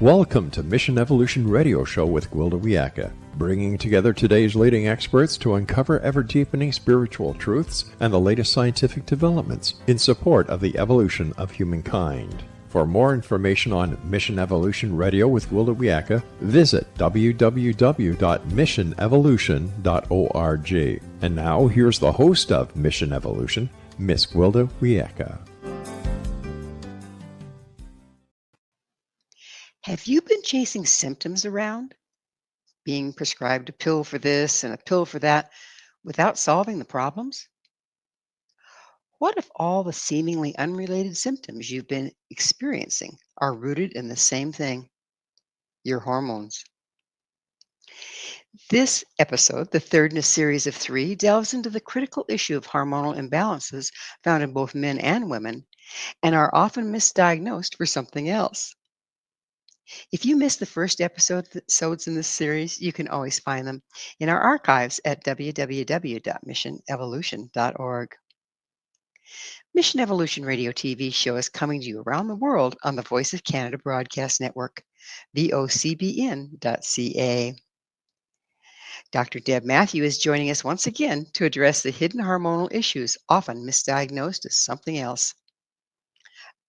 Welcome to Mission Evolution Radio Show with Gwilda Wiyaka, bringing together today's leading experts to uncover ever-deepening spiritual truths and the latest scientific developments in support of the evolution of humankind. For more information on Mission Evolution Radio with Gwilda Wiyaka, visit www.missionevolution.org. And now, here's the host of Mission Evolution, Miss Gwilda Wiyaka. Have you been chasing symptoms around? Being prescribed a pill for this and a pill for that without solving the problems? What if all the seemingly unrelated symptoms you've been experiencing are rooted in the same thing, your hormones? This episode, the third in a series of 3, delves into the critical issue of hormonal imbalances found in both men and women and are often misdiagnosed for something else. If you missed the first episodes in this series, you can always find them in our archives at www.missionevolution.org. Mission Evolution Radio TV show is coming to you around the world on the Voice of Canada Broadcast Network, vocbn.ca. Dr. Deb Matthew is joining us once again to address the hidden hormonal issues often misdiagnosed as something else.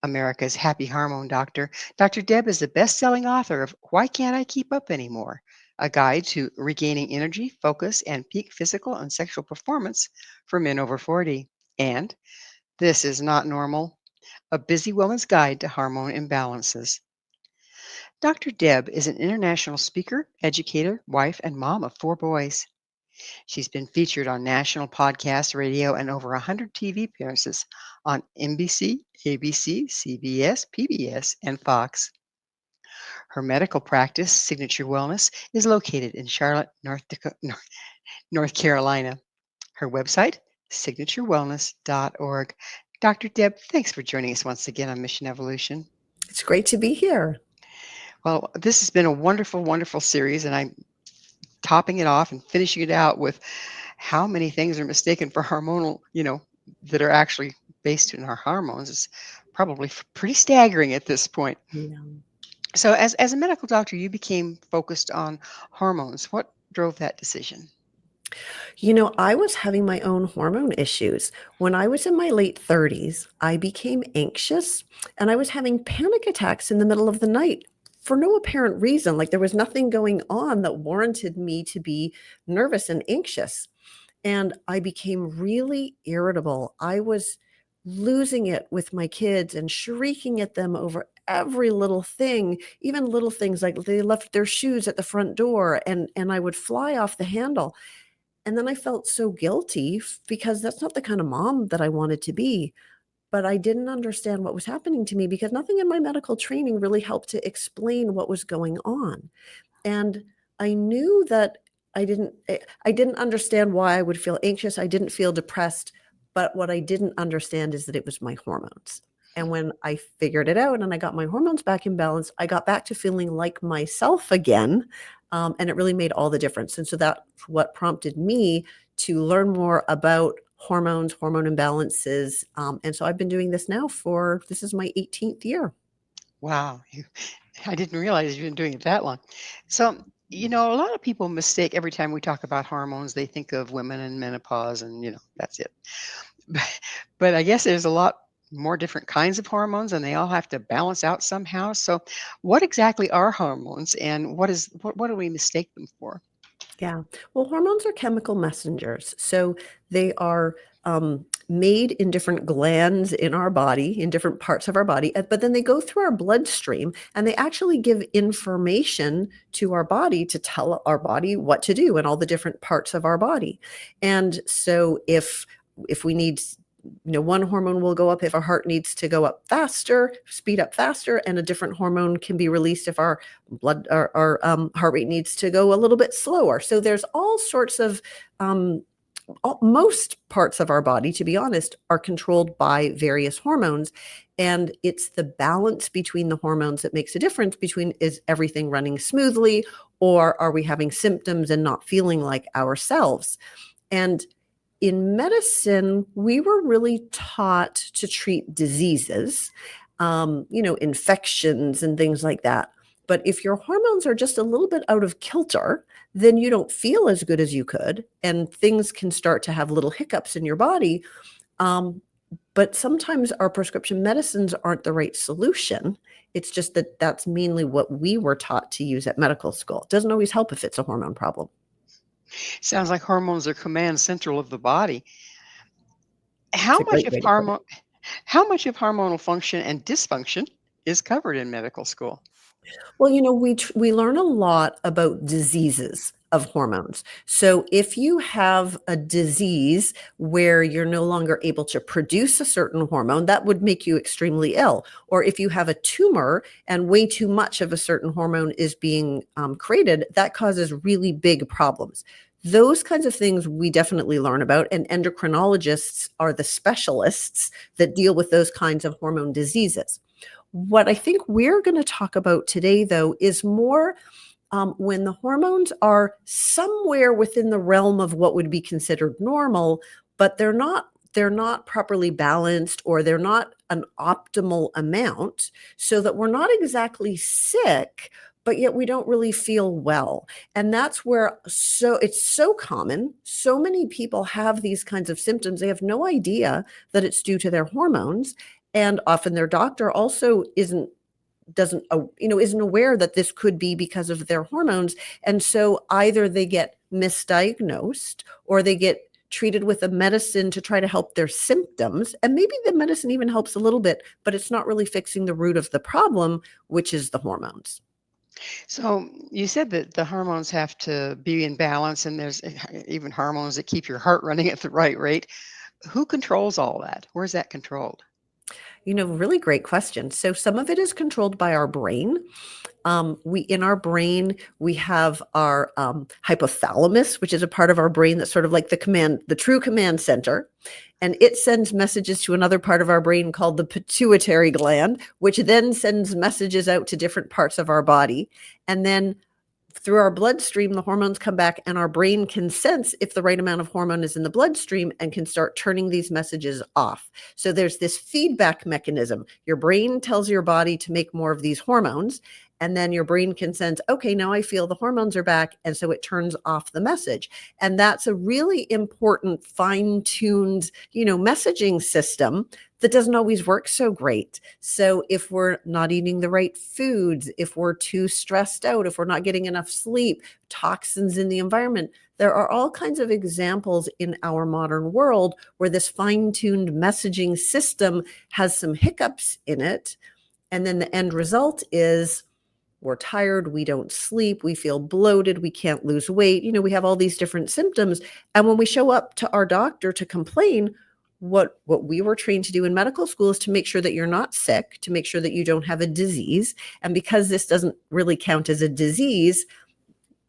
America's happy hormone doctor, Dr. Deb is the best-selling author of Why Can't I Keep Up Anymore? A guide to regaining energy, focus, and peak physical and sexual performance for men over 40. And This Is Not Normal, a busy woman's guide to hormone imbalances. Dr. Deb is an international speaker, educator, wife, and mom of 4 boys. She's been featured on national podcast, radio, and over 100 TV appearances on NBC, ABC, CBS, PBS, and FOX. Her medical practice, Signature Wellness, is located in Charlotte, North Carolina. Her website, signaturewellness.org. Dr. Deb, thanks for joining us once again on Mission Evolution. It's great to be here. Well, this has been a wonderful, wonderful series, and I'm topping it off and finishing it out with how many things are mistaken for hormonal, that are actually based in our hormones. It's probably pretty staggering at this point. Yeah. So as a medical doctor, you became focused on hormones. What drove that decision? I was having my own hormone issues. When I was in my late 30s, I became anxious and I was having panic attacks in the middle of the night for no apparent reason. Like there was nothing going on that warranted me to be nervous and anxious. And I became really irritable. I was losing it with my kids and shrieking at them over every little thing, even little things like they left their shoes at the front door and I would fly off the handle. And then I felt so guilty because that's not the kind of mom that I wanted to be. But I didn't understand what was happening to me because nothing in my medical training really helped to explain what was going on. And I knew that I didn't understand why I would feel anxious. I didn't feel depressed. But what I didn't understand is that it was my hormones. And when I figured it out and I got my hormones back in balance, I got back to feeling like myself again. And it really made all the difference. And so that's what prompted me to learn more about hormones, hormone imbalances. And so I've been doing this now this is my 18th year. Wow. I didn't realize you've been doing it that long. So, a lot of people mistake every time we talk about hormones, they think of women and menopause and, that's it. But I guess there's a lot more different kinds of hormones and they all have to balance out somehow. So what exactly are hormones and what do we mistake them for? Yeah. Well, hormones are chemical messengers. So they are made in different glands in our body, in different parts of our body, but then they go through our bloodstream and they actually give information to our body to tell our body what to do in all the different parts of our body. And so if we need, one hormone will go up if our heart needs to go up faster, speed up faster, and a different hormone can be released if our heart rate needs to go a little bit slower. So there's all sorts of most parts of our body, to be honest, are controlled by various hormones. And it's the balance between the hormones that makes a difference between is everything running smoothly or are we having symptoms and not feeling like ourselves? And in medicine, we were really taught to treat diseases, infections and things like that. But if your hormones are just a little bit out of kilter, then you don't feel as good as you could, and things can start to have little hiccups in your body. But sometimes our prescription medicines aren't the right solution. It's just that that's mainly what we were taught to use at medical school. It doesn't always help if it's a hormone problem. Sounds like hormones are command central of the body. It's How a much great of way to put it. hormonal function and dysfunction is covered in medical school? Well, we learn a lot about diseases of hormones. So if you have a disease where you're no longer able to produce a certain hormone, that would make you extremely ill. Or if you have a tumor and way too much of a certain hormone is being created, that causes really big problems. Those kinds of things we definitely learn about, and endocrinologists are the specialists that deal with those kinds of hormone diseases. What I think we're going to talk about today, though, is more when the hormones are somewhere within the realm of what would be considered normal, but they're not properly balanced, or they're not an optimal amount, so that we're not exactly sick, but yet we don't really feel well. And that's where it's so common. So many people have these kinds of symptoms. They have no idea that it's due to their hormones. And often their doctor also isn't aware that this could be because of their hormones. And so either they get misdiagnosed, or they get treated with a medicine to try to help their symptoms. And maybe the medicine even helps a little bit, but it's not really fixing the root of the problem, which is the hormones. So you said that the hormones have to be in balance, and there's even hormones that keep your heart running at the right rate. Who controls all that? Where's that controlled? Really great question. So some of it is controlled by our brain. In our brain, we have our hypothalamus, which is a part of our brain that's sort of like the true command center. And it sends messages to another part of our brain called the pituitary gland, which then sends messages out to different parts of our body. And then through our bloodstream, the hormones come back, and our brain can sense if the right amount of hormone is in the bloodstream and can start turning these messages off. So there's this feedback mechanism. Your brain tells your body to make more of these hormones, and then your brain can sense, okay, now I feel the hormones are back. And so it turns off the message. And that's a really important fine-tuned, messaging system that doesn't always work so great. So if we're not eating the right foods, if we're too stressed out, if we're not getting enough sleep, toxins in the environment, there are all kinds of examples in our modern world where this fine-tuned messaging system has some hiccups in it. And then the end result is we're tired, we don't sleep, we feel bloated, we can't lose weight. We have all these different symptoms. And when we show up to our doctor to complain, what we were trained to do in medical school is to make sure that you're not sick, to make sure that you don't have a disease. And because this doesn't really count as a disease,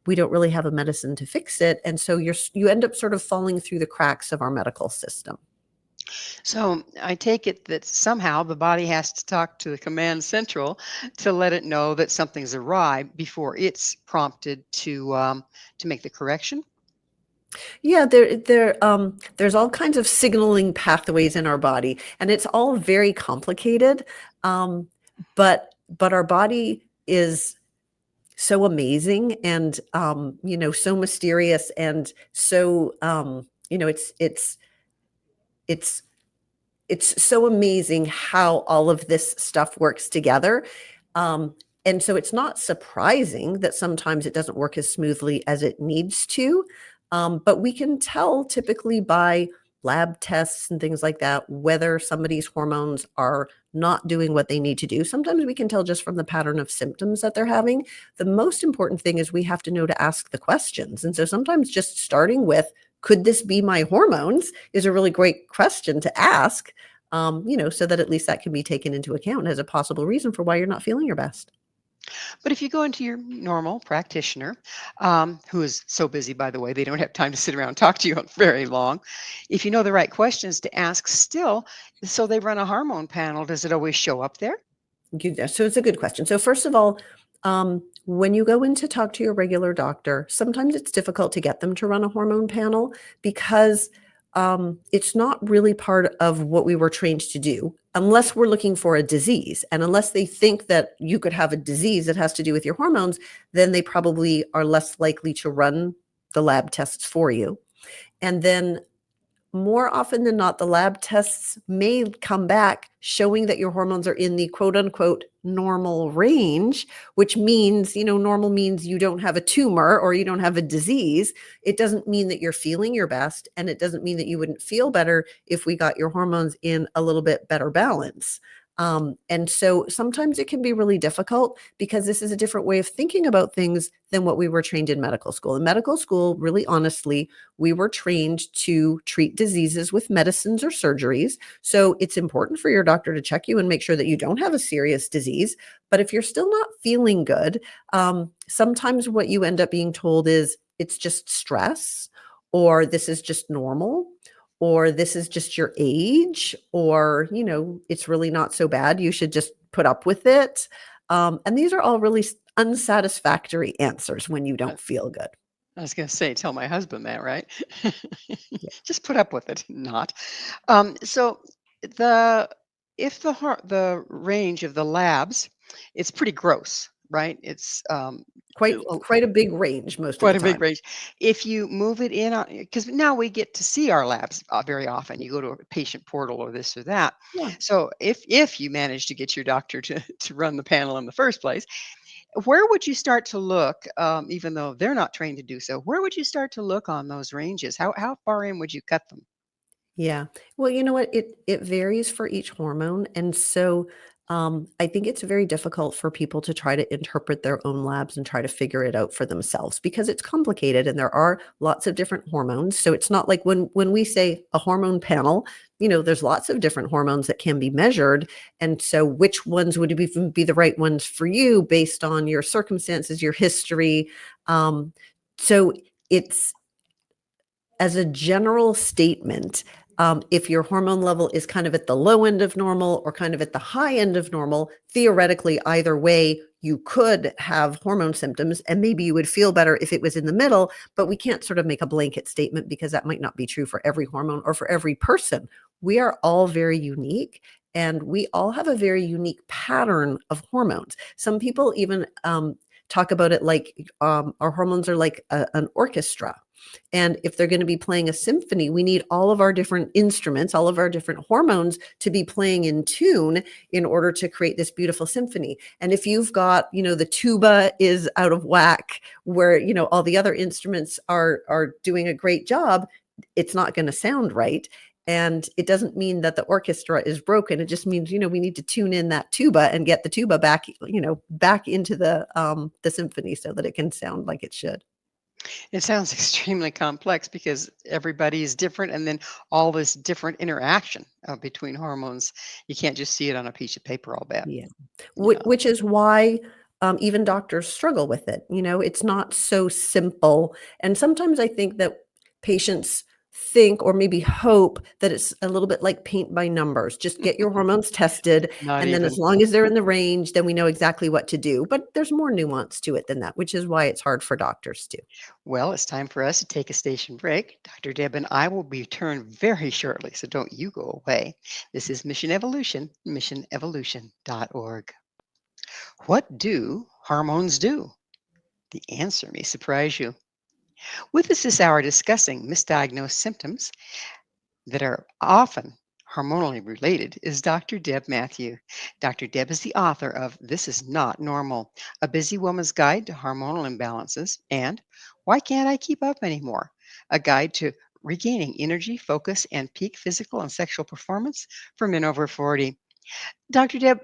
we don't really have a medicine to fix it. And so you end up sort of falling through the cracks of our medical system. So I take it that somehow the body has to talk to the command central to let it know that something's awry before it's prompted to make the correction. Yeah, there's all kinds of signaling pathways in our body, and it's all very complicated. But our body is so amazing, and so mysterious, and so it's so amazing how all of this stuff works together. And so it's not surprising that sometimes it doesn't work as smoothly as it needs to. But we can tell typically by lab tests and things like that whether somebody's hormones are not doing what they need to do. Sometimes we can tell just from the pattern of symptoms that they're having. The most important thing is we have to know to ask the questions. And so sometimes just starting with, could this be my hormones, is a really great question to ask, so that at least that can be taken into account as a possible reason for why you're not feeling your best. But if you go into your normal practitioner, who is so busy, by the way, they don't have time to sit around and talk to you very long. If you know the right questions to ask still, so they run a hormone panel, does it always show up there? So it's a good question. So first of all, when you go in to talk to your regular doctor, sometimes it's difficult to get them to run a hormone panel because it's not really part of what we were trained to do unless we're looking for a disease. And unless they think that you could have a disease that has to do with your hormones, then they probably are less likely to run the lab tests for you. And then more often than not, the lab tests may come back showing that your hormones are in the quote unquote normal range, which means, normal means you don't have a tumor or you don't have a disease. It doesn't mean that you're feeling your best. And it doesn't mean that you wouldn't feel better if we got your hormones in a little bit better balance. And so sometimes it can be really difficult because this is a different way of thinking about things than what we were trained in medical school. In medical school, really honestly, we were trained to treat diseases with medicines or surgeries. So it's important for your doctor to check you and make sure that you don't have a serious disease. But if you're still not feeling good, sometimes what you end up being told is it's just stress, or this is just normal, or this is just your age, or, it's really not so bad. You should just put up with it. And these are all really unsatisfactory answers when you don't feel good. I was going to say, tell my husband that, right? Yeah. Just put up with it, not. So the if the range of the labs, it's pretty gross, right? It's Quite a big range most of quite the a big time. range. If you move it in, because now we get to see our labs very often. You go to a patient portal or this or that. Yeah. So if you manage to get your doctor to run the panel in the first place, where would you start to look, even though they're not trained to do so? Where would you start to look on those ranges? How far in would you cut them? Yeah. Well, you know what? It varies for each hormone. And so I think it's very difficult for people to try to interpret their own labs and try to figure it out for themselves because it's complicated and there are lots of different hormones. So it's not like when we say a hormone panel, there's lots of different hormones that can be measured. And so which ones would even be the right ones for you based on your circumstances, your history? So it's as a general statement, if your hormone level is kind of at the low end of normal or kind of at the high end of normal, theoretically, either way, you could have hormone symptoms and maybe you would feel better if it was in the middle, but we can't sort of make a blanket statement because that might not be true for every hormone or for every person. We are all very unique and we all have a very unique pattern of hormones. Some people even talk about it like our hormones are like an orchestra. And if they're going to be playing a symphony, we need all of our different instruments, all of our different hormones to be playing in tune in order to create this beautiful symphony. And if you've got, the tuba is out of whack where, all the other instruments are doing a great job, it's not going to sound right. And it doesn't mean that the orchestra is broken. It just means, we need to tune in that tuba and get the tuba back, back into the symphony so that it can sound like it should. It sounds extremely complex because everybody is different, and then all this different interaction between hormones. You can't just see it on a piece of paper, I'll bet. Yeah. Yeah. Which is why even doctors struggle with it. It's not so simple. And sometimes I think that patients think or maybe hope that it's a little bit like paint by numbers. Just get your hormones tested. Not And then even. as long as they're in the range, then we know exactly what to do. But there's more nuance to it than that, which is why it's hard for doctors too. Well, it's time for us to take a station break. Dr. Deb and I will return very shortly, so don't you go away. This is Mission Evolution, missionevolution.org. What do hormones do? The answer may surprise you. With us this hour discussing misdiagnosed symptoms that are often hormonally related is Dr. Deb Matthew. Dr. Deb is the author of This Is Not Normal, A Busy Woman's Guide to Hormonal Imbalances, and Why Can't I Keep Up Anymore? A guide to regaining energy, focus, and peak physical and sexual performance for men over 40. Dr. Deb,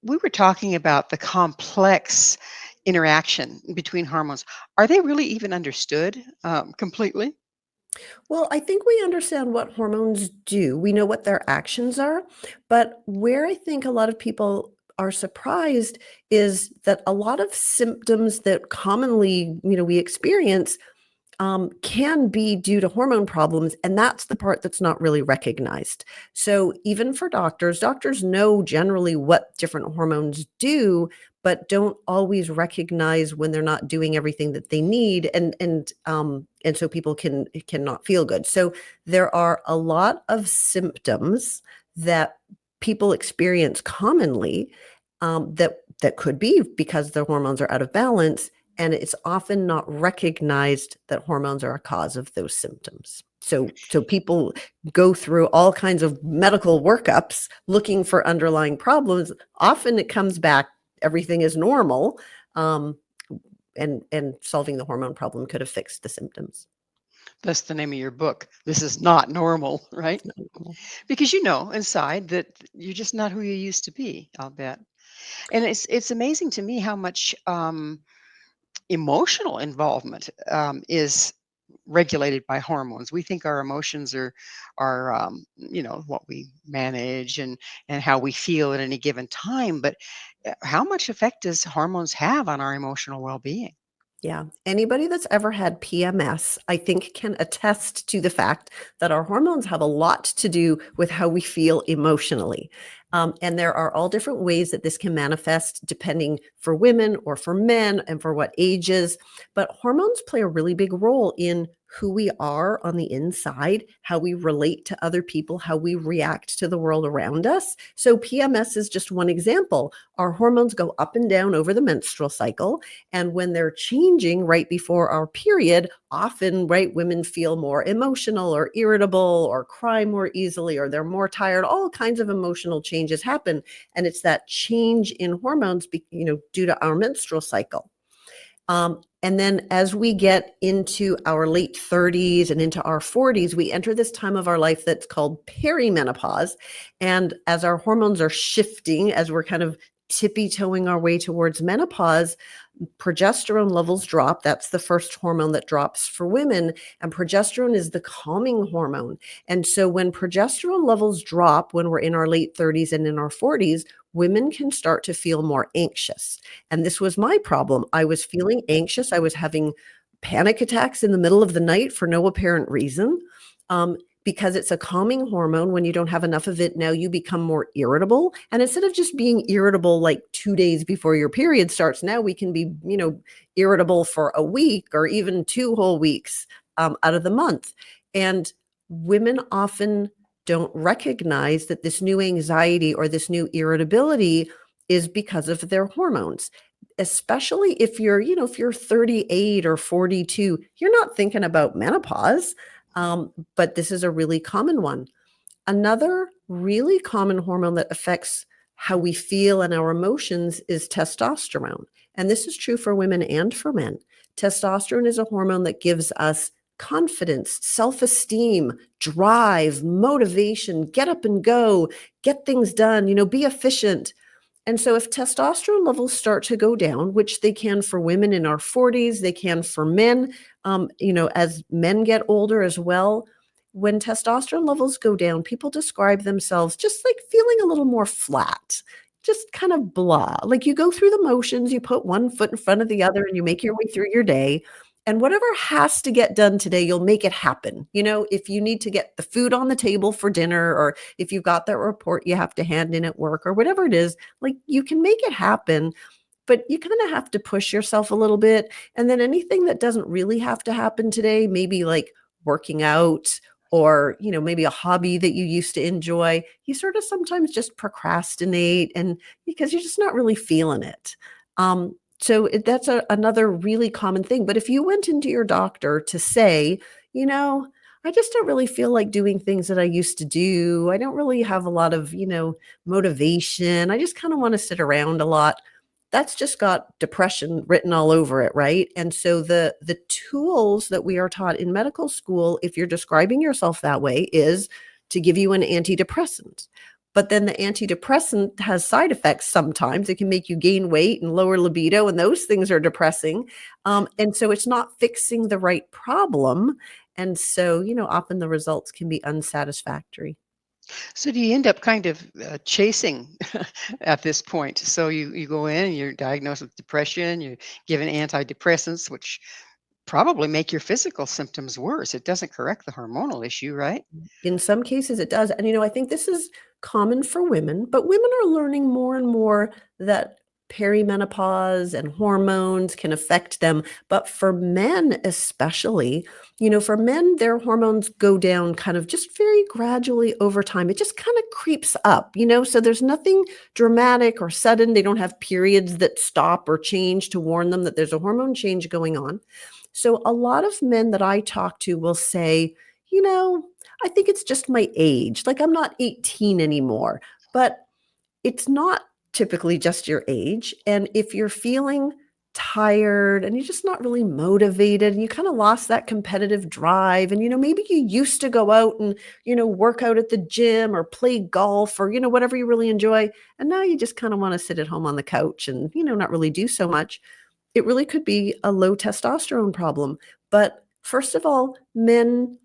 we were talking about the complex interaction between hormones. Are they really even understood completely? Well, I think we understand what hormones do. We know what their actions are. But where I think a lot of people are surprised is that a lot of symptoms that commonly, we experience can be due to hormone problems. And that's the part that's not really recognized. So even for doctors know generally what different hormones do, but don't always recognize when they're not doing everything that they need, and so people cannot feel good. So there are a lot of symptoms that people experience commonly, that could be because their hormones are out of balance, and it's often not recognized that hormones are a cause of those symptoms. So people go through all kinds of medical workups looking for underlying problems. Often it comes back, everything is normal, um, and solving the hormone problem could have fixed the symptoms. That's the name of your book. This is not normal, right? It's not normal. Because you know inside that you're just not who you used to be, I'll bet. And it's amazing to me how much emotional involvement is regulated by hormones. We think our emotions are what we manage and how we feel at any given time, but how much effect does hormones have on our emotional well-being? Yeah. Anybody that's ever had PMS, I think, can attest to the fact that our hormones have a lot to do with how we feel emotionally. And there are all different ways that this can manifest depending for women or for men and for what ages. But hormones play a really big role in who we are on the inside, how we relate to other people, how we react to the world around us. So PMS is just one example. Our hormones go up and down over the menstrual cycle. And when they're changing right before our period, often, right, women feel more emotional or irritable or cry more easily, or they're more tired. All kinds of emotional changes happen. And it's that change in hormones, due to our menstrual cycle. And then as we get into our late 30s and into our 40s, we enter this time of our life that's called perimenopause. And as our hormones are shifting, as we're kind of tippy-toeing our way towards menopause, progesterone levels drop. That's the first hormone that drops for women. And progesterone is the calming hormone. And so when progesterone levels drop, when we're in our late 30s and in our 40s, women can start to feel more anxious. And this was my problem. I was feeling anxious. I was having panic attacks in the middle of the night for no apparent reason. Because it's a calming hormone, when you don't have enough of it, now you become more irritable. And instead of just being irritable like 2 days before your period starts, now we can be, irritable for a week or even 2 whole weeks out of the month. And women often don't recognize that this new anxiety or this new irritability is because of their hormones. Especially if you're 38 or 42, you're not thinking about menopause. But this is a really common one. Another really common hormone that affects how we feel and our emotions is testosterone. And this is true for women and for men. Testosterone is a hormone that gives us confidence, self-esteem, drive, motivation, get up and go, get things done, be efficient. And so if testosterone levels start to go down, which they can for women in our 40s, they can for men, as men get older as well, when testosterone levels go down, people describe themselves just like feeling a little more flat, just kind of blah. Like you go through the motions, you put one foot in front of the other, and you make your way through your day. And whatever has to get done today, you'll make it happen. If you need to get the food on the table for dinner, or if you've got that report you have to hand in at work, or whatever it is, like you can make it happen, but you kind of have to push yourself a little bit. And then anything that doesn't really have to happen today, maybe like working out, or maybe a hobby that you used to enjoy, you sort of sometimes just procrastinate, and because you're just not really feeling it. So that's another really common thing. But if you went into your doctor to say, I just don't really feel like doing things that I used to do, I don't really have a lot of, motivation, I just kind of want to sit around a lot, that's just got depression written all over it, right? And so the tools that we are taught in medical school, if you're describing yourself that way, is to give you an antidepressant. But then the antidepressant has side effects sometimes. It can make you gain weight and lower libido, and those things are depressing. And so it's not fixing the right problem. And so, often the results can be unsatisfactory. So do you end up kind of chasing at this point? So you go in and you're diagnosed with depression, you're given antidepressants, which probably make your physical symptoms worse. It doesn't correct the hormonal issue, right? In some cases, it does. And, I think this is common for women, but women are learning more and more that perimenopause and hormones can affect them. But for men, especially, for men, their hormones go down kind of just very gradually over time. It just kind of creeps up, so there's nothing dramatic or sudden. They don't have periods that stop or change to warn them that there's a hormone change going on. So a lot of men that I talk to will say, I think it's just my age. Like, I'm not 18 anymore, but it's not typically just your age. And if you're feeling tired and you're just not really motivated and you kind of lost that competitive drive, and maybe you used to go out and work out at the gym or play golf or whatever you really enjoy, and now you just kind of want to sit at home on the couch and not really do so much, it really could be a low testosterone problem. But first of all, men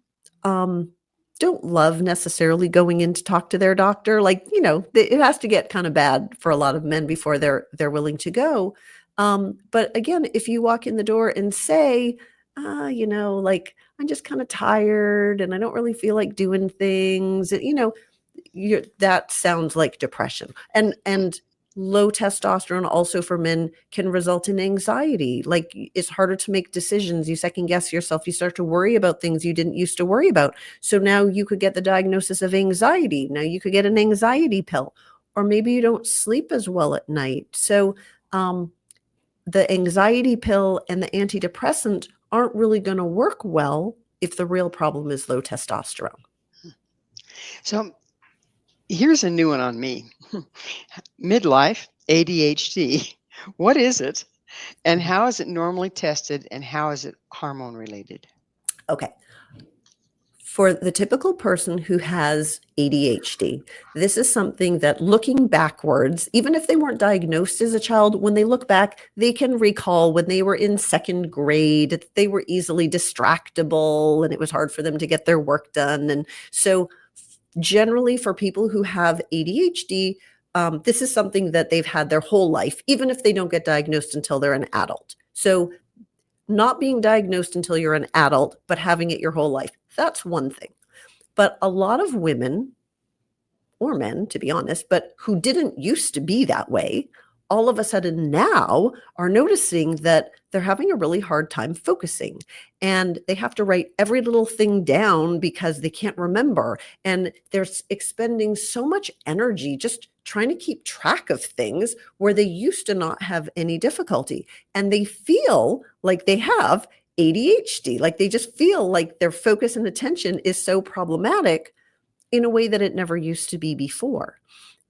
don't love necessarily going in to talk to their doctor. Like, it has to get kind of bad for a lot of men before they're willing to go. But again, if you walk in the door and say, like, I'm just kind of tired and I don't really feel like doing things, that sounds like depression. And low testosterone also for men can result in anxiety. Like, it's harder to make decisions. You second guess yourself. You start to worry about things you didn't used to worry about. So now you could get the diagnosis of anxiety. Now you could get an anxiety pill, or maybe you don't sleep as well at night. So the anxiety pill and the antidepressant aren't really going to work well if the real problem is low testosterone. So here's a new one on me. Midlife ADHD. What is it? And how is it normally tested? And how is it hormone related? Okay. For the typical person who has ADHD, this is something that, looking backwards, even if they weren't diagnosed as a child, when they look back, they can recall when they were in second grade, they were easily distractible and it was hard for them to get their work done. And so generally for people who have ADHD, this is something that they've had their whole life, even if they don't get diagnosed until they're an adult. So not being diagnosed until you're an adult, but having it your whole life, that's one thing. But a lot of women, or men, to be honest, but who didn't used to be that way, all of a sudden now are noticing that they're having a really hard time focusing, and they have to write every little thing down because they can't remember. And they're expending so much energy just trying to keep track of things where they used to not have any difficulty. And they feel like they have ADHD, like they just feel like their focus and attention is so problematic in a way that it never used to be before.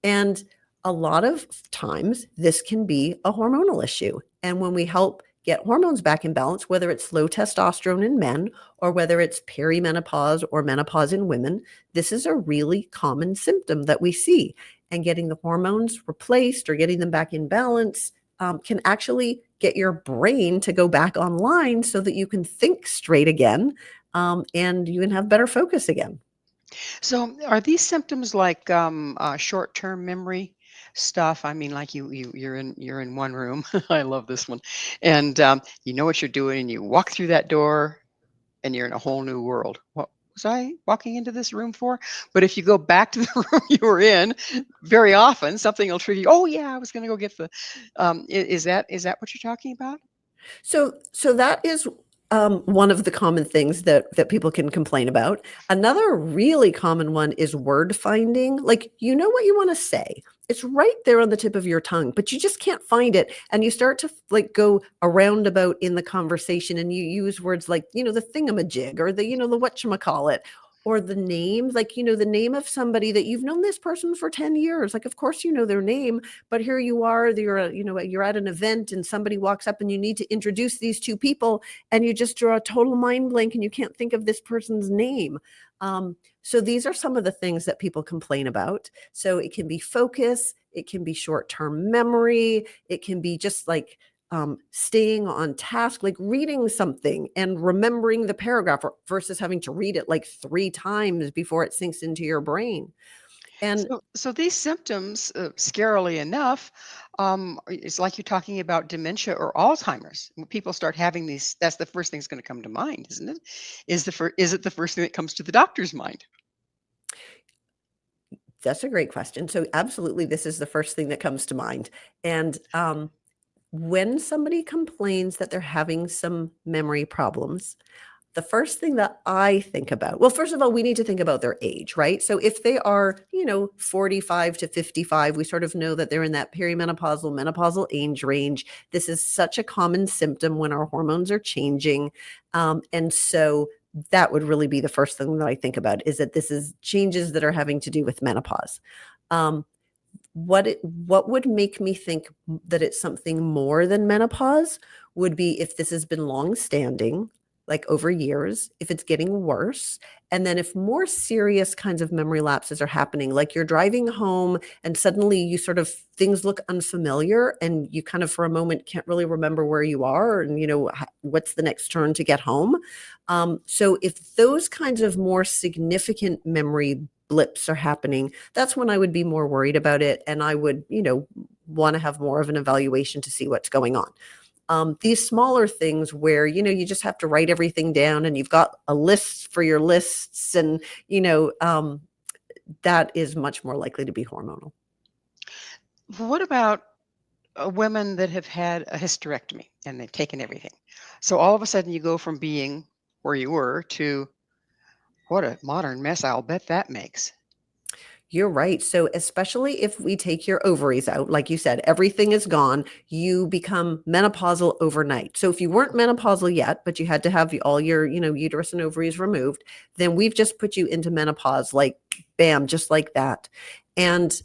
And a lot of times this can be a hormonal issue. And when we help get hormones back in balance, whether it's low testosterone in men or whether it's perimenopause or menopause in women, this is a really common symptom that we see. And getting the hormones replaced or getting them back in balance can actually get your brain to go back online so that you can think straight again, and you can have better focus again. So are these symptoms like short-term memory stuff? I mean, like you're in one room. I love this one, and you know what you're doing, and you walk through that door, and you're in a whole new world. What was I walking into this room for? But if you go back to the room you were in, very often something will trigger you. Oh yeah, I was going to go get the. Is that what you're talking about? So that is one of the common things that people can complain about. Another really common one is word finding. Like, you know what you want to say. It's right there on the tip of your tongue, but you just can't find it. And you start to like go a roundabout in the conversation, and you use words like, the thingamajig, or the whatchamacallit, or the names, like, the name of somebody that you've known this person for 10 years. Like, of course, you know their name, but here you are, you're at an event and somebody walks up and you need to introduce these two people, and you just draw a total mind blank and you can't think of this person's name. So these are some of the things that people complain about. So it can be focus, it can be short-term memory, it can be just like staying on task, like reading something and remembering the paragraph versus having to read it like 3 times before it sinks into your brain. And So these symptoms, scarily enough, it's like you're talking about dementia or Alzheimer's. When people start having these, that's the first thing that's going to come to mind, isn't it? Is it the first thing that comes to the doctor's mind? That's a great question. So absolutely, this is the first thing that comes to mind. And when somebody complains that they're having some memory problems, the first thing that I think about, well, first of all, we need to think about their age, right? So if they are, 45 to 55, we sort of know that they're in that perimenopausal, menopausal age range. This is such a common symptom when our hormones are changing. And so that would really be the first thing that I think about, is that this is changes that are having to do with menopause. What would make me think that it's something more than menopause would be if this has been long standing, like over years, if it's getting worse, and then if more serious kinds of memory lapses are happening, like you're driving home and suddenly you sort of, things look unfamiliar and you kind of for a moment can't really remember where you are and what's the next turn to get home. So if those kinds of more significant memory blips are happening, that's when I would be more worried about it. And I would, want to have more of an evaluation to see what's going on. These smaller things where, you just have to write everything down and you've got a list for your lists and, that is much more likely to be hormonal. What about women that have had a hysterectomy and they've taken everything? So all of a sudden you go from being where you were to what a modern mess I'll bet that makes. You're right. So especially if we take your ovaries out, like you said, everything is gone, you become menopausal overnight. So if you weren't menopausal yet, but you had to have all your, uterus and ovaries removed, then we've just put you into menopause, like bam, just like that. And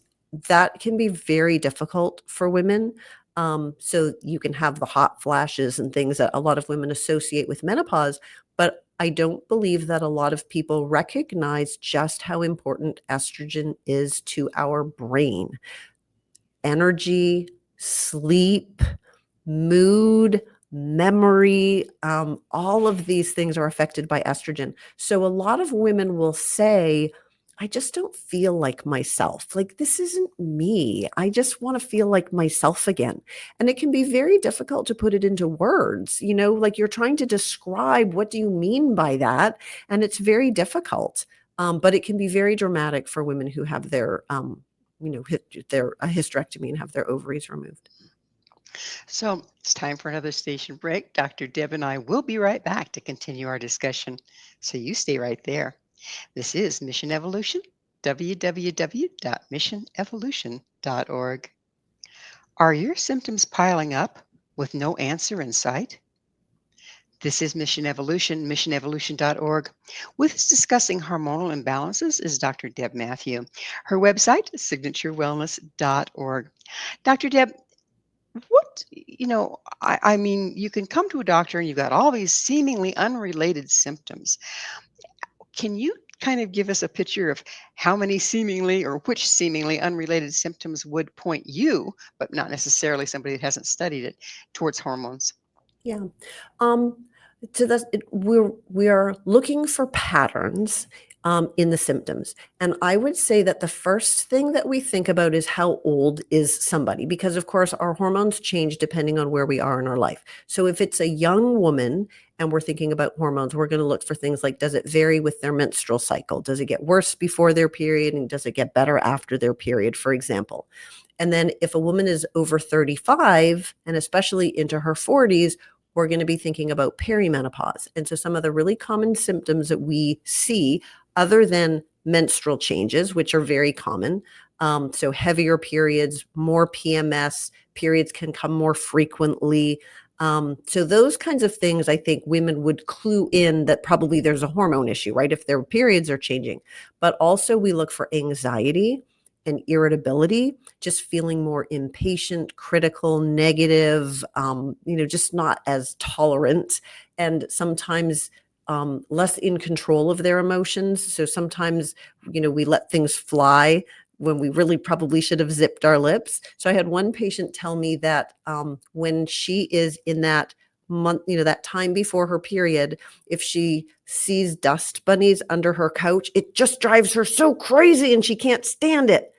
that can be very difficult for women. So you can have the hot flashes and things that a lot of women associate with menopause, but I don't believe that a lot of people recognize just how important estrogen is to our brain. Energy, sleep, mood, memory, all of these things are affected by estrogen. So a lot of women will say, I just don't feel like myself. Like, this isn't me. I just want to feel like myself again. And it can be very difficult to put it into words, like you're trying to describe what do you mean by that? And it's very difficult. But it can be very dramatic for women who have their, their hysterectomy and have their ovaries removed. So it's time for another station break. Dr. Deb and I will be right back to continue our discussion. So you stay right there. This is Mission Evolution, www.missionevolution.org. Are your symptoms piling up with no answer in sight? This is Mission Evolution, missionevolution.org. With us discussing hormonal imbalances is Dr. Deb Matthew. Her website is signaturewellness.org. Dr. Deb, I mean, you can come to a doctor and you've got all these seemingly unrelated symptoms. Can you kind of give us a picture of how many seemingly or which seemingly unrelated symptoms would point you, but not necessarily somebody that hasn't studied it, towards hormones? Yeah. So we are looking for patterns in the symptoms. And I would say that the first thing that we think about is how old is somebody, because of course our hormones change depending on where we are in our life. So if it's a young woman and we're thinking about hormones, we're going to look for things like, does it vary with their menstrual cycle? Does it get worse before their period? And does it get better after their period, for example? And then if a woman is over 35 and especially into her 40s, we're going to be thinking about perimenopause. And so some of the really common symptoms that we see, other than menstrual changes, which are very common, so heavier periods, more PMS, periods can come more frequently. So those kinds of things, I think women would clue in that probably there's a hormone issue, right? If their periods are changing. But also we look for anxiety and irritability, just feeling more impatient, critical, negative, just not as tolerant, and sometimes less in control of their emotions. So sometimes, we let things fly when we really probably should have zipped our lips. So I had one patient tell me that when she is in that month, that time before her period, if she sees dust bunnies under her couch, it just drives her so crazy and she can't stand it.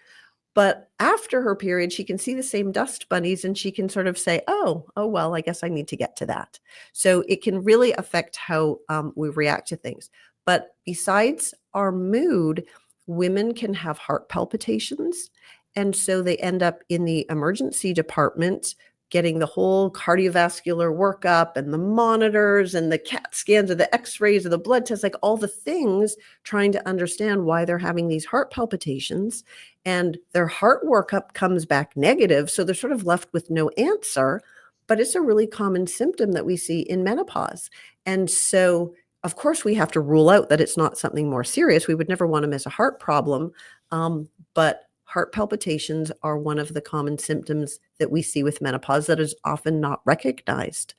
But after her period, she can see the same dust bunnies and she can sort of say, oh, well, I guess I need to get to that. So it can really affect how we react to things. But besides our mood, women can have heart palpitations. And so they end up in the emergency department getting the whole cardiovascular workup and the monitors and the CAT scans or the x-rays or the blood tests, like all the things, trying to understand why they're having these heart palpitations. And their heart workup comes back negative. So they're sort of left with no answer. But it's a really common symptom that we see in menopause. And so, of course, we have to rule out that it's not something more serious. We would never want to miss a heart problem. But heart palpitations are one of the common symptoms that we see with menopause that is often not recognized.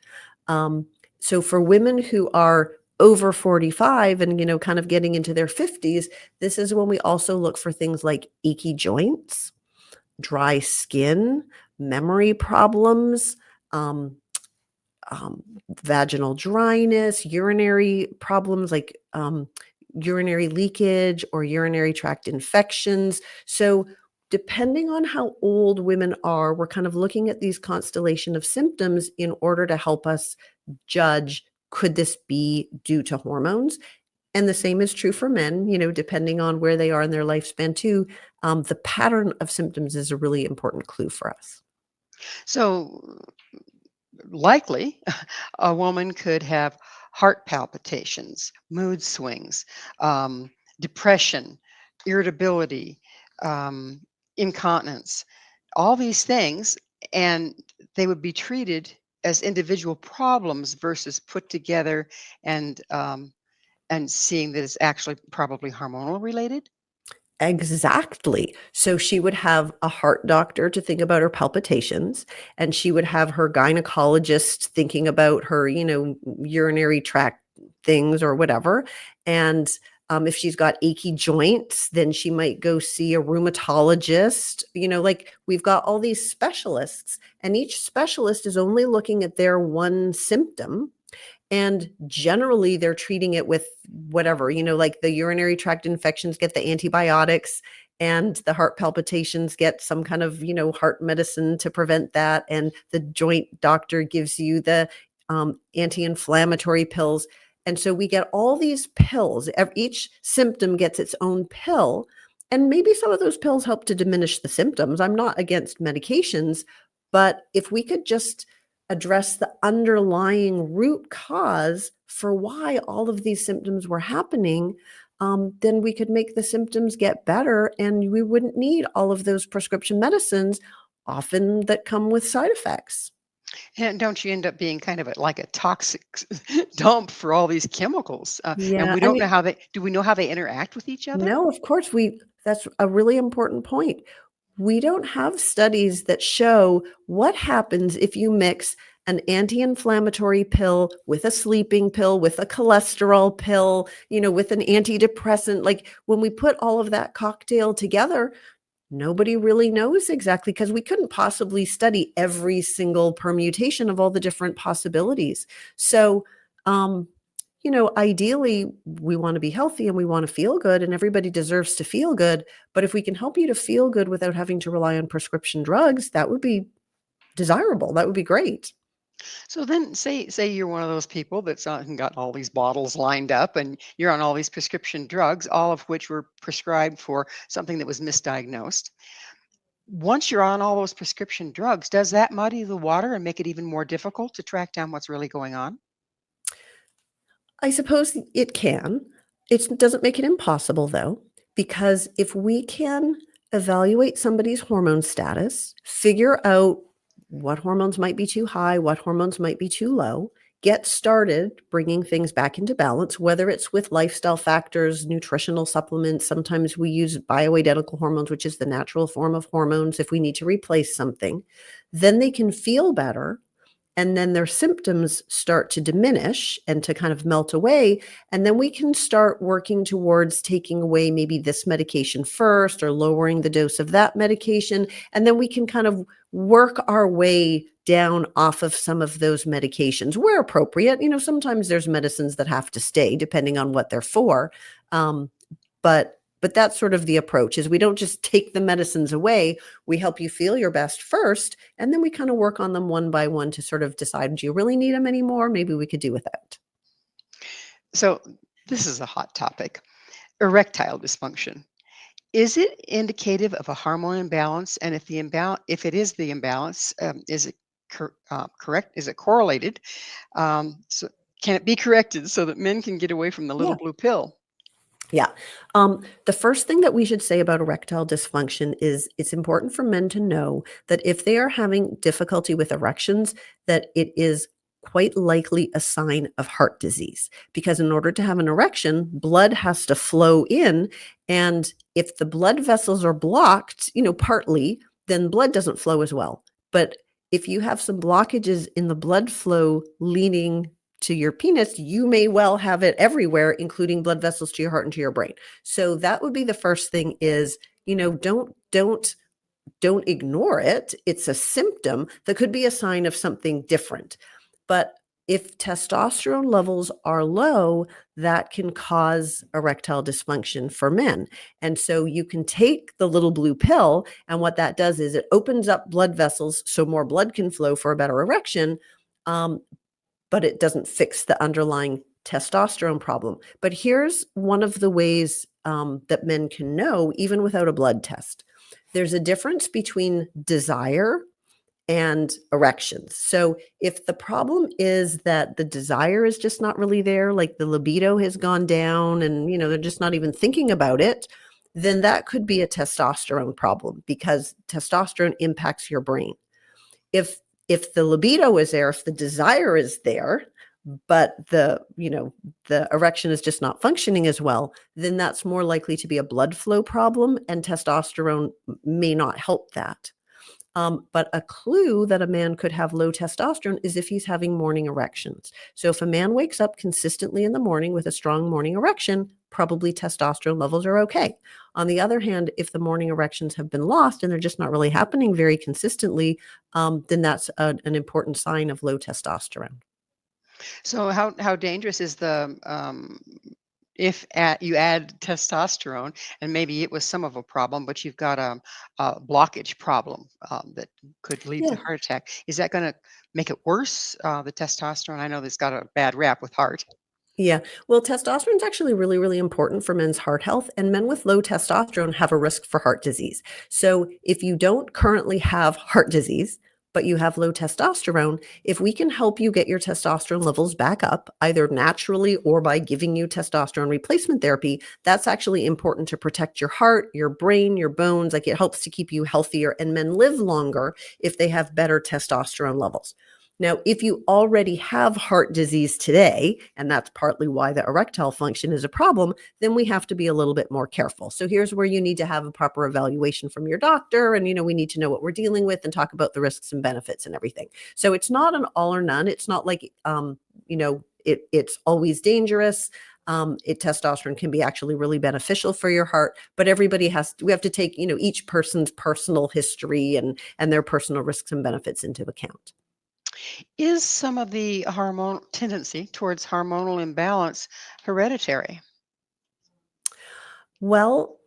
So for women who are over 45 and, kind of getting into their 50s, this is when we also look for things like achy joints, dry skin, memory problems, vaginal dryness, urinary problems like urinary leakage or urinary tract infections. So depending on how old women are, we're kind of looking at these constellation of symptoms in order to help us judge, could this be due to hormones? And the same is true for men, depending on where they are in their lifespan too. The pattern of symptoms is a really important clue for us. So likely a woman could have heart palpitations, mood swings, depression, irritability, incontinence, all these things, and they would be treated as individual problems versus put together and seeing that it's actually probably hormonal related. Exactly. So she would have a heart doctor to think about her palpitations, and she would have her gynecologist thinking about her, urinary tract things or whatever. And if she's got achy joints, then she might go see a rheumatologist. Like we've got all these specialists, and each specialist is only looking at their one symptom. And generally, they're treating it with whatever, like the urinary tract infections get the antibiotics, and the heart palpitations get some kind of, heart medicine to prevent that. And the joint doctor gives you the anti-inflammatory pills. And so we get all these pills. Each symptom gets its own pill. And maybe some of those pills help to diminish the symptoms. I'm not against medications, but if we could just address the underlying root cause for why all of these symptoms were happening, then we could make the symptoms get better, and we wouldn't need all of those prescription medicines, often that come with side effects. And don't you end up being kind of like a toxic dump for all these chemicals? And Yeah, we I don't mean, know do we know how they interact with each other? no, of course, that's a really important point. We don't have studies that show what happens if you mix an anti-inflammatory pill with a sleeping pill, with a cholesterol pill, with an antidepressant. Like when we put all of that cocktail together, nobody really knows exactly, because we couldn't possibly study every single permutation of all the different possibilities. So, ideally, we want to be healthy and we want to feel good, and everybody deserves to feel good. But if we can help you to feel good without having to rely on prescription drugs, that would be desirable. That would be great. So then say you're one of those people that's got all these bottles lined up and you're on all these prescription drugs, all of which were prescribed for something that was misdiagnosed. Once you're on all those prescription drugs, does that muddy the water and make it even more difficult to track down what's really going on? I suppose it can. It doesn't make it impossible, though, because if we can evaluate somebody's hormone status, figure out what hormones might be too high, what hormones might be too low, get started bringing things back into balance, whether it's with lifestyle factors, nutritional supplements. Sometimes we use bioidentical hormones, which is the natural form of hormones, if we need to replace something. Then they can feel better, and then their symptoms start to diminish and to kind of melt away. And then we can start working towards taking away maybe this medication first, or lowering the dose of that medication. And then we can kind of work our way down off of some of those medications where appropriate. Sometimes there's medicines that have to stay depending on what they're for. But that's sort of the approach, is we don't just take the medicines away. We help you feel your best first, and then we kind of work on them one by one to sort of decide, do you really need them anymore? Maybe we could do without. So this is a hot topic, erectile dysfunction. Is it indicative of a hormone imbalance? And if it is the imbalance, is it correct? Is it correlated? So can it be corrected so that men can get away from the little Yeah. blue pill? Yeah. The first thing that we should say about erectile dysfunction is it's important for men to know that if they are having difficulty with erections, that it is quite likely a sign of heart disease. Because in order to have an erection, blood has to flow in. And if the blood vessels are blocked, partly, then blood doesn't flow as well. But if you have some blockages in the blood flow leading to your penis, you may well have it everywhere, including blood vessels to your heart and to your brain. So that would be the first thing is, don't ignore it. It's a symptom that could be a sign of something different. But if testosterone levels are low, that can cause erectile dysfunction for men. And so you can take the little blue pill, and what that does is it opens up blood vessels so more blood can flow for a better erection. But it doesn't fix the underlying testosterone problem. But here's one of the ways that men can know, even without a blood test. There's a difference between desire and erections. So if the problem is that the desire is just not really there, like the libido has gone down and, they're just not even thinking about it, then that could be a testosterone problem because testosterone impacts your brain. If the libido is there, if the desire is there, but the erection is just not functioning as well, then that's more likely to be a blood flow problem, and testosterone may not help that. But a clue that a man could have low testosterone is if he's having morning erections. So if a man wakes up consistently in the morning with a strong morning erection, probably testosterone levels are okay. On the other hand, if the morning erections have been lost and they're just not really happening very consistently, then that's an important sign of low testosterone. So how dangerous is the if you add testosterone, and maybe it was some of a problem, but you've got a blockage problem that could lead to Yeah. heart attack. Is that going to make it worse? The testosterone, I know that's got a bad rap with heart. Yeah. Well, testosterone is actually really, really important for men's heart health, and men with low testosterone have a risk for heart disease. So if you don't currently have heart disease, but you have low testosterone, if we can help you get your testosterone levels back up, either naturally or by giving you testosterone replacement therapy, that's actually important to protect your heart, your brain, your bones. Like it helps to keep you healthier, and men live longer if they have better testosterone levels. Now, if you already have heart disease today, and that's partly why the erectile function is a problem, then we have to be a little bit more careful. So here's where you need to have a proper evaluation from your doctor. And, we need to know what we're dealing with and talk about the risks and benefits and everything. So it's not an all or none. It's not like, it's always dangerous. Testosterone can be actually really beneficial for your heart, but we have to take, each person's personal history and their personal risks and benefits into account. Is some of the hormone tendency towards hormonal imbalance hereditary? Well,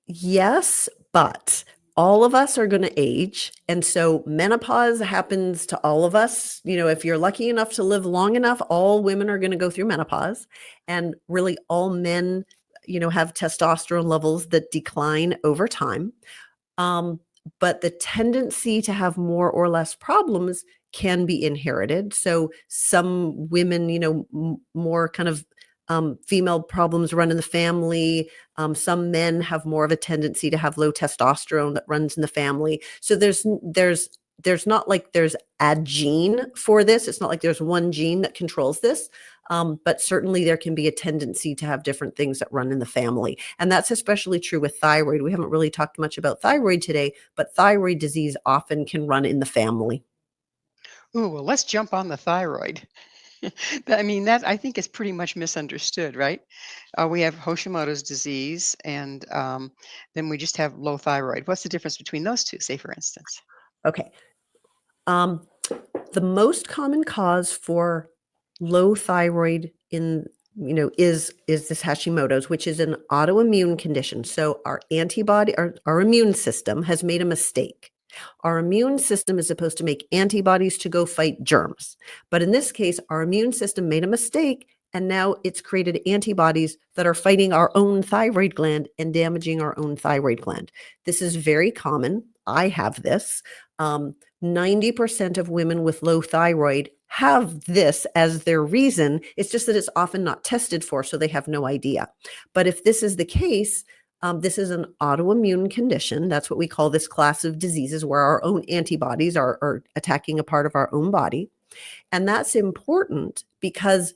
yes, but all of us are going to age. And so menopause happens to all of us. If you're lucky enough to live long enough, all women are going to go through menopause. And really all men, have testosterone levels that decline over time. But the tendency to have more or less problems can be inherited. So some women, more kind of female problems run in the family. Some men have more of a tendency to have low testosterone that runs in the family. So there's not like there's a gene for this. It's not like there's one gene that controls this. But certainly there can be a tendency to have different things that run in the family. And that's especially true with thyroid. We haven't really talked much about thyroid today, but thyroid disease often can run in the family. Ooh, well, let's jump on the thyroid. I mean, that I think is pretty much misunderstood, right? We have Hashimoto's disease, and then we just have low thyroid. What's the difference between those two, say, for instance? Okay. The most common cause for low thyroid is this Hashimoto's, which is an autoimmune condition. So our our immune system has made a mistake. Our immune system is supposed to make antibodies to go fight germs. But in this case, our immune system made a mistake And now it's created antibodies that are fighting our own thyroid gland and damaging our own thyroid gland. This is very common. I have this. 90% of women with low thyroid have this as their reason. It's just that it's often not tested for, so they have no idea. But if this is the case, this is an autoimmune condition. That's what we call this class of diseases where our own antibodies are attacking a part of our own body. And that's important because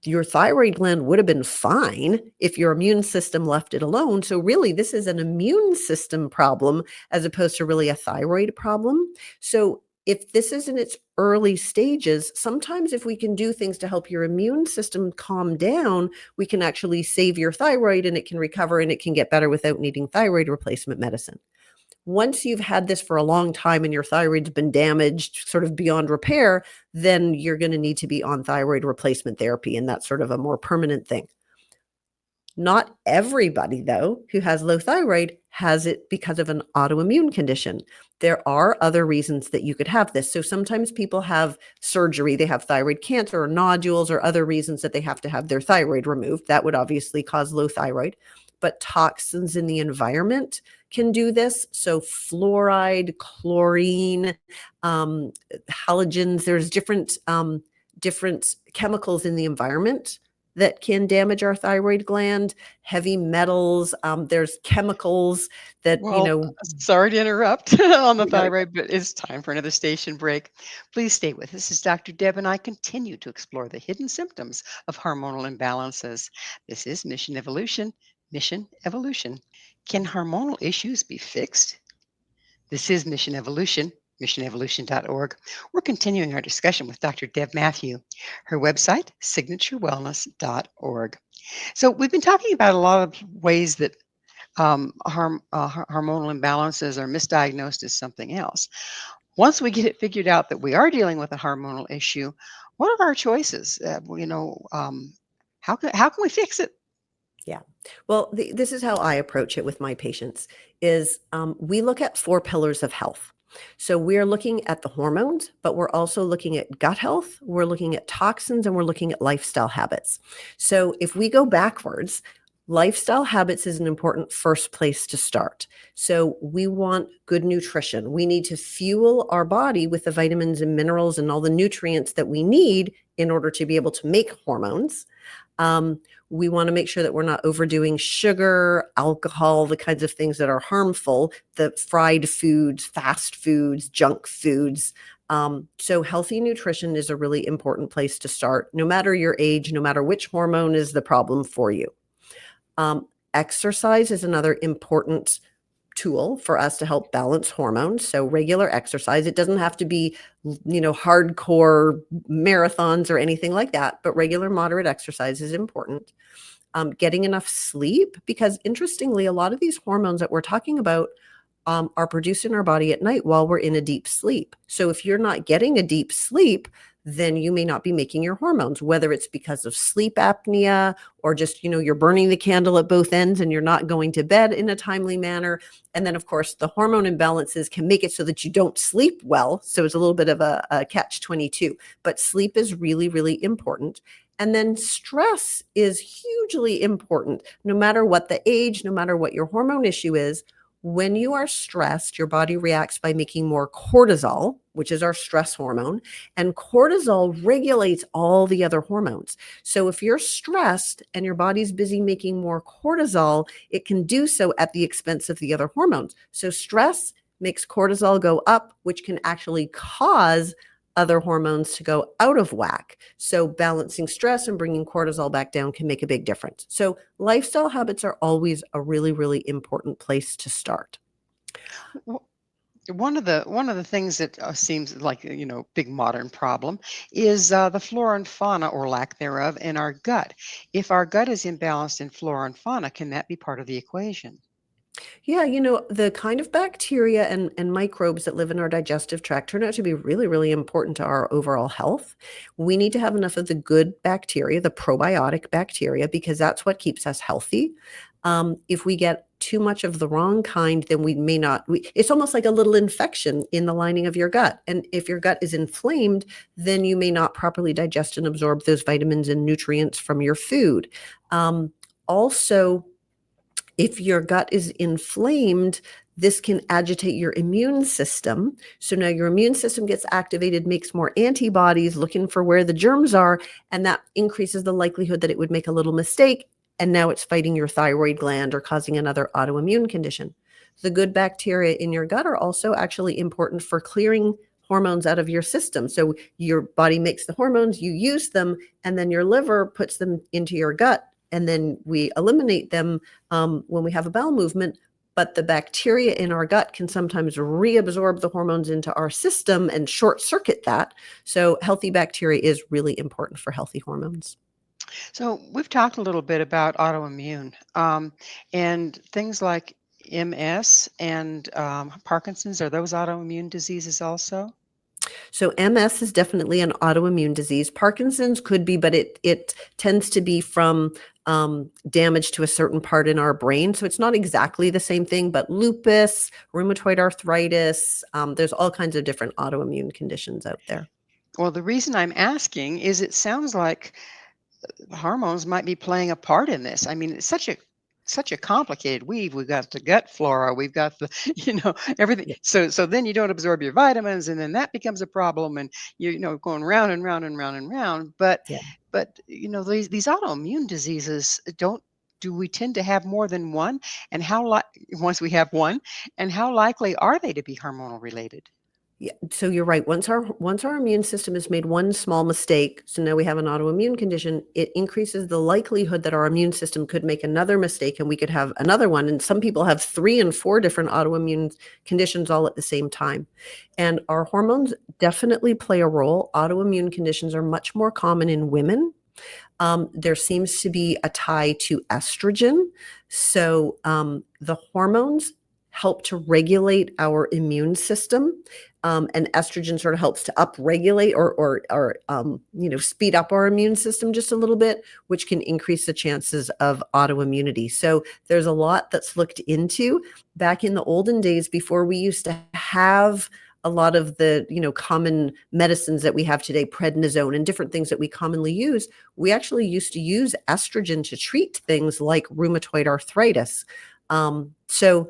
your thyroid gland would have been fine if your immune system left it alone. So really, this is an immune system problem as opposed to really a thyroid problem. So if this is in its early stages, sometimes if we can do things to help your immune system calm down, we can actually save your thyroid and it can recover and it can get better without needing thyroid replacement medicine. Once you've had this for a long time and your thyroid's been damaged sort of beyond repair, then you're going to need to be on thyroid replacement therapy, and that's sort of a more permanent thing. Not everybody, though, who has low thyroid has it because of an autoimmune condition. There are other reasons that you could have this. So sometimes people have surgery, they have thyroid cancer or nodules or other reasons that they have to have their thyroid removed. That would obviously cause low thyroid. But toxins in the environment can do this. So fluoride, chlorine, halogens, there's different chemicals in the environment that can damage our thyroid gland, heavy metals, there's chemicals that, sorry to interrupt on the You know, thyroid, but it's time for another station break. Please stay with us as Dr. Deb and I continue to explore the hidden symptoms of hormonal imbalances. This is Mission Evolution. Mission Evolution. Can hormonal issues be fixed? This is Mission Evolution, missionevolution.org. We're continuing our discussion with Dr. Deb Matthew. Her website, signaturewellness.org. So we've been talking about a lot of ways that hormonal imbalances are misdiagnosed as something else. Once we get it figured out that we are dealing with a hormonal issue, what are our choices? How can we fix it? Yeah. Well, this is how I approach it with my patients is we look at 4 pillars of health. So we're looking at the hormones, but we're also looking at gut health, we're looking at toxins, and we're looking at lifestyle habits. So if we go backwards, lifestyle habits is an important first place to start. So we want good nutrition. We need to fuel our body with the vitamins and minerals and all the nutrients that we need in order to be able to make hormones. We want to make sure that we're not overdoing sugar, alcohol, the kinds of things that are harmful, the fried foods, fast foods, junk foods. So healthy nutrition is a really important place to start, no matter your age, no matter which hormone is the problem for you. Exercise is another important tool for us to help balance hormones. So regular exercise, it doesn't have to be, hardcore marathons or anything like that, but regular moderate exercise is important. Getting enough sleep, because interestingly, a lot of these hormones that we're talking about are produced in our body at night while we're in a deep sleep. So if you're not getting a deep sleep, then you may not be making your hormones, whether it's because of sleep apnea or just, you're burning the candle at both ends and you're not going to bed in a timely manner. And then, of course, the hormone imbalances can make it so that you don't sleep well. So it's a little bit of a catch-22. But sleep is really, really important. And then stress is hugely important, no matter what the age, no matter what your hormone issue is. When you are stressed, your body reacts by making more cortisol, which is our stress hormone, and cortisol regulates all the other hormones. So if you're stressed and your body's busy making more cortisol, it can do so at the expense of the other hormones. So stress makes cortisol go up, which can actually cause other hormones to go out of whack. So balancing stress and bringing cortisol back down can make a big difference. So lifestyle habits are always a really, really important place to start. One of the things that seems like big modern problem is the flora and fauna or lack thereof in our gut. If our gut is imbalanced in flora and fauna, can that be part of the equation? Yeah, the kind of bacteria and microbes that live in our digestive tract turn out to be really, really important to our overall health. We need to have enough of the good bacteria, the probiotic bacteria, because that's what keeps us healthy. If we get too much of the wrong kind, then we may not, it's almost like a little infection in the lining of your gut. And if your gut is inflamed, then you may not properly digest and absorb those vitamins and nutrients from your food. Also, if your gut is inflamed, this can agitate your immune system. So now your immune system gets activated, makes more antibodies looking for where the germs are, and that increases the likelihood that it would make a little mistake. And now it's fighting your thyroid gland or causing another autoimmune condition. The good bacteria in your gut are also actually important for clearing hormones out of your system. So your body makes the hormones, you use them, and then your liver puts them into your gut. And then we eliminate them when we have a bowel movement. But the bacteria in our gut can sometimes reabsorb the hormones into our system and short circuit that. So healthy bacteria is really important for healthy hormones. So we've talked a little bit about autoimmune and things like MS and Parkinson's. Are those autoimmune diseases also? So MS is definitely an autoimmune disease. Parkinson's could be, but it tends to be from damage to a certain part in our brain. So it's not exactly the same thing, but lupus, rheumatoid arthritis, there's all kinds of different autoimmune conditions out there. Well, the reason I'm asking is it sounds like hormones might be playing a part in this. I mean, it's such a complicated weave. We've got the gut flora, we've got the, everything. Yeah. So then you don't absorb your vitamins, and then that becomes a problem, and going round and round and round and round. But Yeah. these autoimmune diseases do we tend to have more than one? And once we have one, and how likely are they to be hormonal related? Yeah, so you're right. Once our immune system has made one small mistake, so now we have an autoimmune condition, it increases the likelihood that our immune system could make another mistake and we could have another one. And some people have 3 and 4 different autoimmune conditions all at the same time. And our hormones definitely play a role. Autoimmune conditions are much more common in women. There seems to be a tie to estrogen. So the hormones help to regulate our immune system. And estrogen sort of helps to upregulate or speed up our immune system just a little bit, which can increase the chances of autoimmunity. So there's a lot that's looked into. Back in the olden days, before we used to have a lot of the common medicines that we have today, prednisone and different things that we commonly use, we actually used to use estrogen to treat things like rheumatoid arthritis. So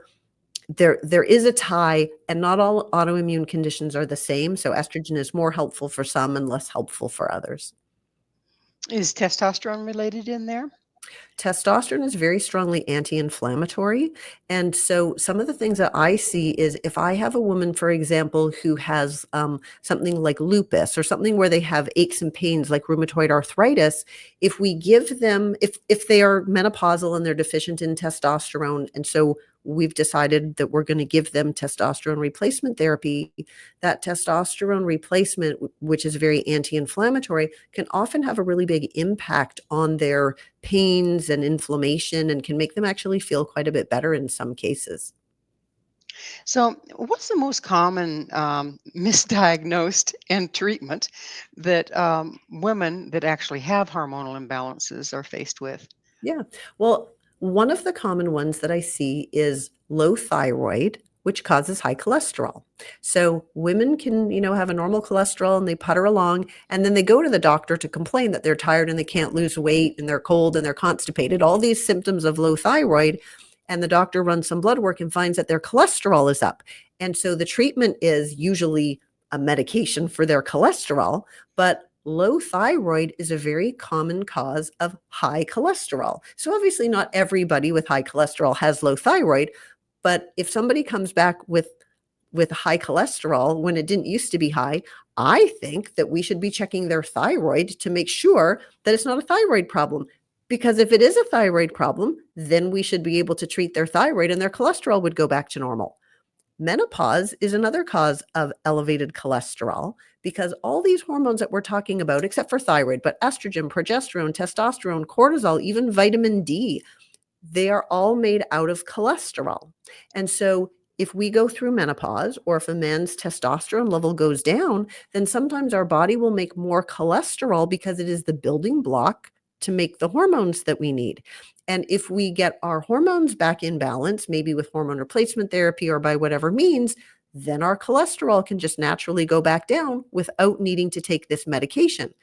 there is a tie, and not all autoimmune conditions are the same. So estrogen is more helpful for some and less helpful for others. Is testosterone related in there? Testosterone is very strongly anti-inflammatory. And so some of the things that I see is if I have a woman, for example, who has something like lupus or something where they have aches and pains like rheumatoid arthritis, if we give them, if they are menopausal and they're deficient in testosterone, and so we've decided that we're going to give them testosterone replacement therapy, that testosterone replacement, which is very anti-inflammatory, can often have a really big impact on their pains and inflammation and can make them actually feel quite a bit better in some cases. So, what's the most common misdiagnosed and treatment that women that actually have hormonal imbalances are faced with? Yeah. Well, one of the common ones that I see is low thyroid, which causes high cholesterol. So women can, have a normal cholesterol and they putter along, and then they go to the doctor to complain that they're tired and they can't lose weight and they're cold and they're constipated, all these symptoms of low thyroid. And the doctor runs some blood work and finds that their cholesterol is up. And so the treatment is usually a medication for their cholesterol, but low thyroid is a very common cause of high cholesterol. So obviously not everybody with high cholesterol has low thyroid, but if somebody comes back with high cholesterol when it didn't used to be high, I think that we should be checking their thyroid to make sure that it's not a thyroid problem. Because if it is a thyroid problem, then we should be able to treat their thyroid and their cholesterol would go back to normal. Menopause is another cause of elevated cholesterol because all these hormones that we're talking about, except for thyroid, but estrogen, progesterone, testosterone, cortisol, even vitamin D, they are all made out of cholesterol. And so if we go through menopause or if a man's testosterone level goes down, then sometimes our body will make more cholesterol because it is the building block to make the hormones that we need. And if we get our hormones back in balance, maybe with hormone replacement therapy or by whatever means, then our cholesterol can just naturally go back down without needing to take this medication.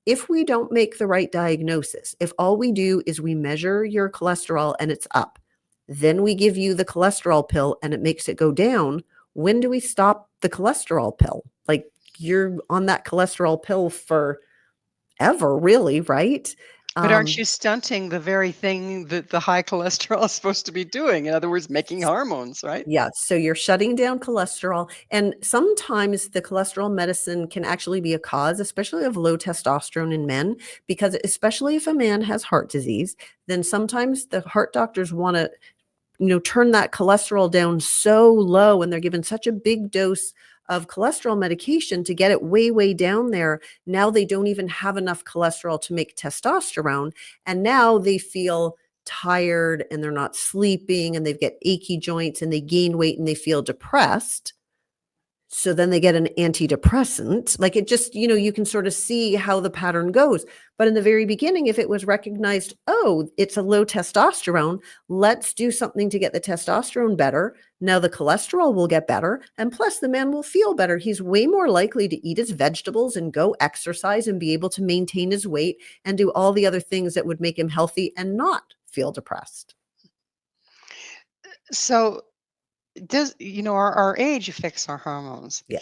If we don't make the right diagnosis, if all we do is we measure your cholesterol and it's up, then we give you the cholesterol pill and it makes it go down. When do we stop the cholesterol pill? Like, you're on that cholesterol pill forever, really, right? But aren't Um, you stunting the very thing that the high cholesterol is supposed to be doing? In other words, making hormones, right? Yeah, so you're shutting down cholesterol, and sometimes the cholesterol medicine can actually be a cause, especially of low testosterone in men, because especially if a man has heart disease, then sometimes the heart doctors want to turn that cholesterol down so low, and they're given such a big dose of cholesterol medication to get it way, way down there. Now they don't even have enough cholesterol to make testosterone. And now they feel tired and they're not sleeping and they've got achy joints and they gain weight and they feel depressed. So then they get an antidepressant. Like, it just, you can sort of see how the pattern goes. But in the very beginning, if it was recognized, oh, it's a low testosterone, let's do something to get the testosterone better. Now the cholesterol will get better. And plus, the man will feel better. He's way more likely to eat his vegetables and go exercise and be able to maintain his weight and do all the other things that would make him healthy and not feel depressed. So does our age affects our hormones. Yeah.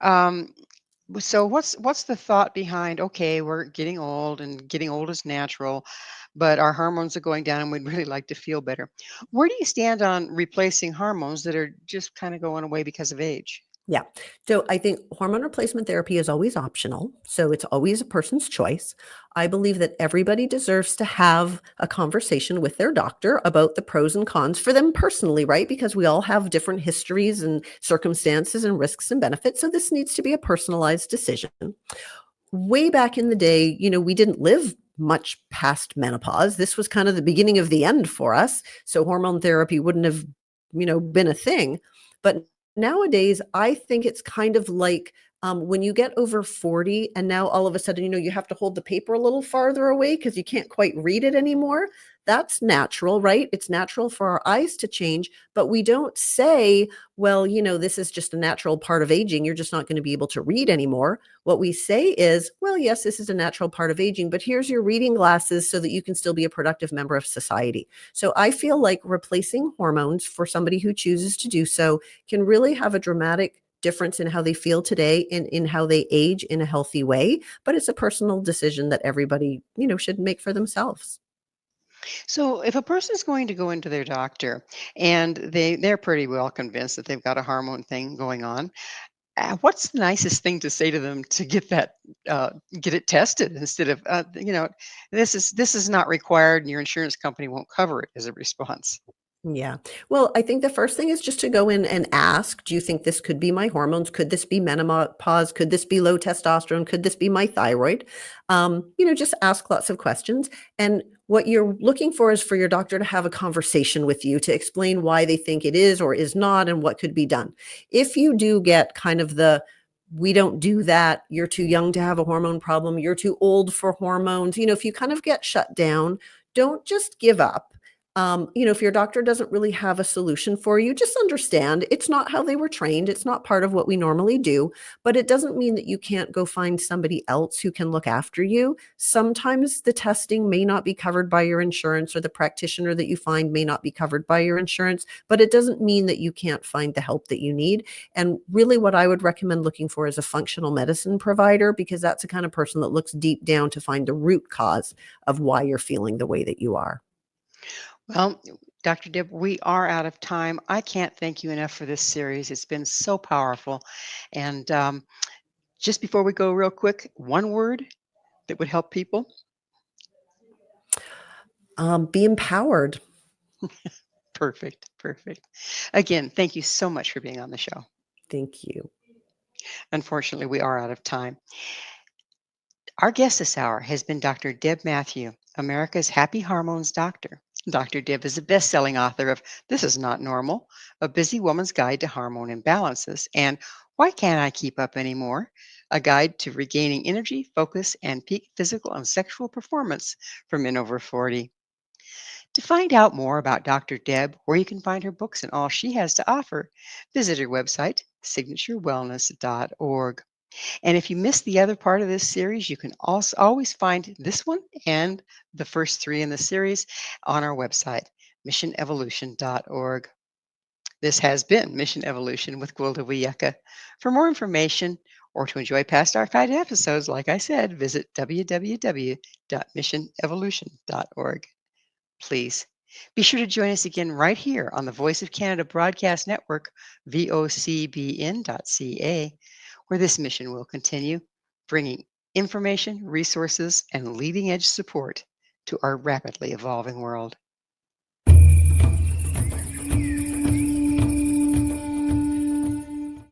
Um, so what's the thought behind, okay, we're getting old and getting old is natural, but our hormones are going down and we'd really like to feel better. Where do you stand on replacing hormones that are just kind of going away because of age? Yeah. So I think hormone replacement therapy is always optional. So it's always a person's choice. I believe that everybody deserves to have a conversation with their doctor about the pros and cons for them personally, right? Because we all have different histories and circumstances and risks and benefits. So this needs to be a personalized decision. Way back in the day, we didn't live much past menopause. This was kind of the beginning of the end for us. So hormone therapy wouldn't have, been a thing. But nowadays, I think it's kind of like when you get over 40 and now all of a sudden, you have to hold the paper a little farther away because you can't quite read it anymore. That's natural, right? It's natural for our eyes to change, but we don't say, well, this is just a natural part of aging. You're just not going to be able to read anymore. What we say is, well, yes, this is a natural part of aging, but here's your reading glasses so that you can still be a productive member of society. So I feel like replacing hormones for somebody who chooses to do so can really have a dramatic difference in how they feel today and in how they age in a healthy way. But it's a personal decision that everybody, should make for themselves. So if a person is going to go into their doctor and they're pretty well convinced that they've got a hormone thing going on, what's the nicest thing to say to them to get it tested instead of this is not required and your insurance company won't cover it as a response? Yeah. Well, I think the first thing is just to go in and ask, do you think this could be my hormones? Could this be menopause? Could this be low testosterone? Could this be my thyroid? Just ask lots of questions. And what you're looking for is for your doctor to have a conversation with you to explain why they think it is or is not and what could be done. If you do get kind of we don't do that, you're too young to have a hormone problem, you're too old for hormones, if you kind of get shut down, don't just give up. If your doctor doesn't really have a solution for you, just understand it's not how they were trained. It's not part of what we normally do, but it doesn't mean that you can't go find somebody else who can look after you. Sometimes the testing may not be covered by your insurance, or the practitioner that you find may not be covered by your insurance, but it doesn't mean that you can't find the help that you need. And really, what I would recommend looking for is a functional medicine provider, because that's the kind of person that looks deep down to find the root cause of why you're feeling the way that you are. Well, Dr. Dib, we are out of time. I can't thank you enough for this series. It's been so powerful. And just before we go, real quick, one word that would help people. Be empowered. Perfect. Perfect. Again, thank you so much for being on the show. Thank you. Unfortunately, we are out of time. Our guest this hour has been Dr. Deb Matthew, America's Happy Hormones Doctor. Dr. Deb is a best-selling author of This Is Not Normal, A Busy Woman's Guide to Hormone Imbalances, and Why Can't I Keep Up Anymore? A guide to regaining energy, focus, and peak physical and sexual performance for men over 40. To find out more about Dr. Deb, where you can find her books and all she has to offer, visit her website, signaturewellness.org. And if you missed the other part of this series, you can also always find this one and the first three in the series on our website, missionevolution.org. This has been Mission Evolution with Gwilda Wiyaka. For more information or to enjoy past archived episodes, like I said, visit www.missionevolution.org. Please be sure to join us again right here on the Voice of Canada Broadcast Network, vocbn.ca, where this mission will continue, bringing information, resources, and leading edge support to our rapidly evolving world.